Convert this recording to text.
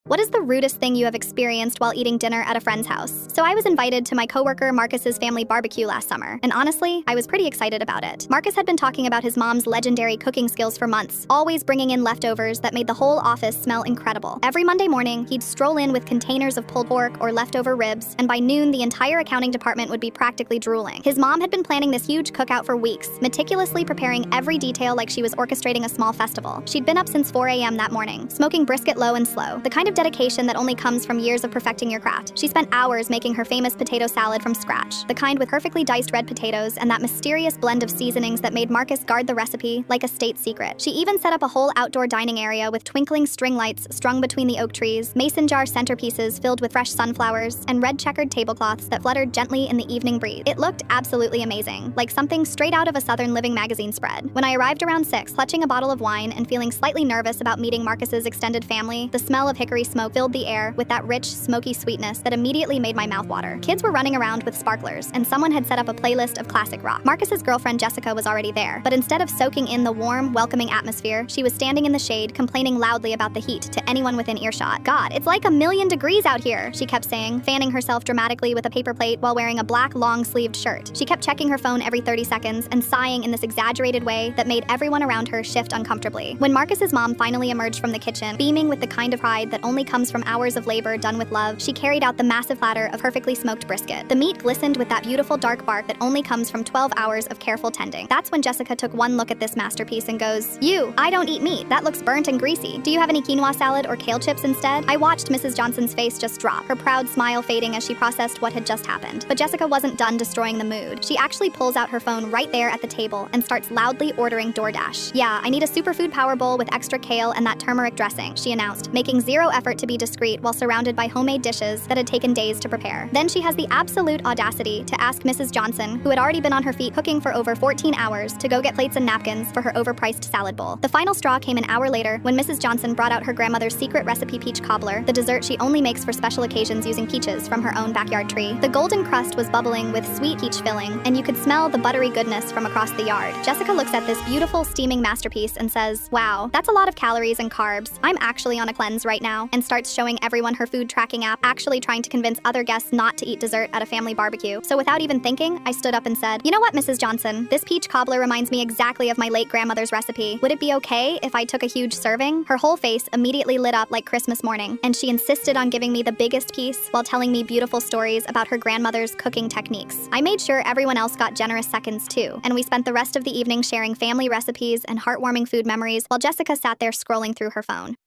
What is the rudest thing you have experienced while eating dinner at a friend's house? So I was invited to my coworker Marcus's family barbecue last summer, and honestly, I was pretty excited about it. Marcus had been talking about his mom's legendary cooking skills for months, always bringing in leftovers that made the whole office smell incredible. Every Monday morning, he'd stroll in with containers of pulled pork or leftover ribs, and by noon, the entire accounting department would be practically drooling. His mom had been planning this huge cookout for weeks, meticulously preparing every detail like she was orchestrating a small festival. She'd been up since 4 a.m. that morning, smoking brisket low and slow, the kind of dedication that only comes from years of perfecting your craft. She spent hours making her famous potato salad from scratch, the kind with perfectly diced red potatoes and that mysterious blend of seasonings that made Marcus guard the recipe like a state secret. She even set up a whole outdoor dining area with twinkling string lights strung between the oak trees, mason jar centerpieces filled with fresh sunflowers, and red checkered tablecloths that fluttered gently in the evening breeze. It looked absolutely amazing, like something straight out of a Southern Living magazine spread. When I arrived around 6, clutching a bottle of wine and feeling slightly nervous about meeting Marcus's extended family, the smell of hickory smoke filled the air with that rich, smoky sweetness that immediately made my mouth water. Kids were running around with sparklers, and someone had set up a playlist of classic rock. Marcus's girlfriend Jessica was already there, but instead of soaking in the warm, welcoming atmosphere, she was standing in the shade, complaining loudly about the heat to anyone within earshot. "God, it's like 1,000,000 degrees out here," she kept saying, fanning herself dramatically with a paper plate while wearing a black, long-sleeved shirt. She kept checking her phone every 30 seconds and sighing in this exaggerated way that made everyone around her shift uncomfortably. When Marcus's mom finally emerged from the kitchen, beaming with the kind of pride that only comes from hours of labor done with love, she carried out the massive platter of perfectly smoked brisket. The meat glistened with that beautiful dark bark that only comes from 12 hours of careful tending. That's when Jessica took one look at this masterpiece and goes, I don't eat meat. That looks burnt and greasy. Do you have any quinoa salad or kale chips instead?" I watched Mrs. Johnson's face just drop, her proud smile fading as she processed what had just happened. But Jessica wasn't done destroying the mood. She actually pulls out her phone right there at the table and starts loudly ordering DoorDash. "Yeah, I need a superfood power bowl with extra kale and that turmeric dressing," she announced, making zero effort to be discreet while surrounded by homemade dishes that had taken days to prepare. Then she has the absolute audacity to ask Mrs. Johnson, who had already been on her feet cooking for over 14 hours, to go get plates and napkins for her overpriced salad bowl. The final straw came an hour later when Mrs. Johnson brought out her grandmother's secret recipe peach cobbler, the dessert she only makes for special occasions using peaches from her own backyard tree. The golden crust was bubbling with sweet peach filling, and you could smell the buttery goodness from across the yard. Jessica looks at this beautiful steaming masterpiece and says, "Wow, that's a lot of calories and carbs. I'm actually on a cleanse right now," and starts showing everyone her food tracking app, actually trying to convince other guests not to eat dessert at a family barbecue. So without even thinking, I stood up and said, "You know what, Mrs. Johnson? This peach cobbler reminds me exactly of my late grandmother's recipe. Would it be okay if I took a huge serving?" Her whole face immediately lit up like Christmas morning, and she insisted on giving me the biggest piece while telling me beautiful stories about her grandmother's cooking techniques. I made sure everyone else got generous seconds too, and we spent the rest of the evening sharing family recipes and heartwarming food memories while Jessica sat there scrolling through her phone.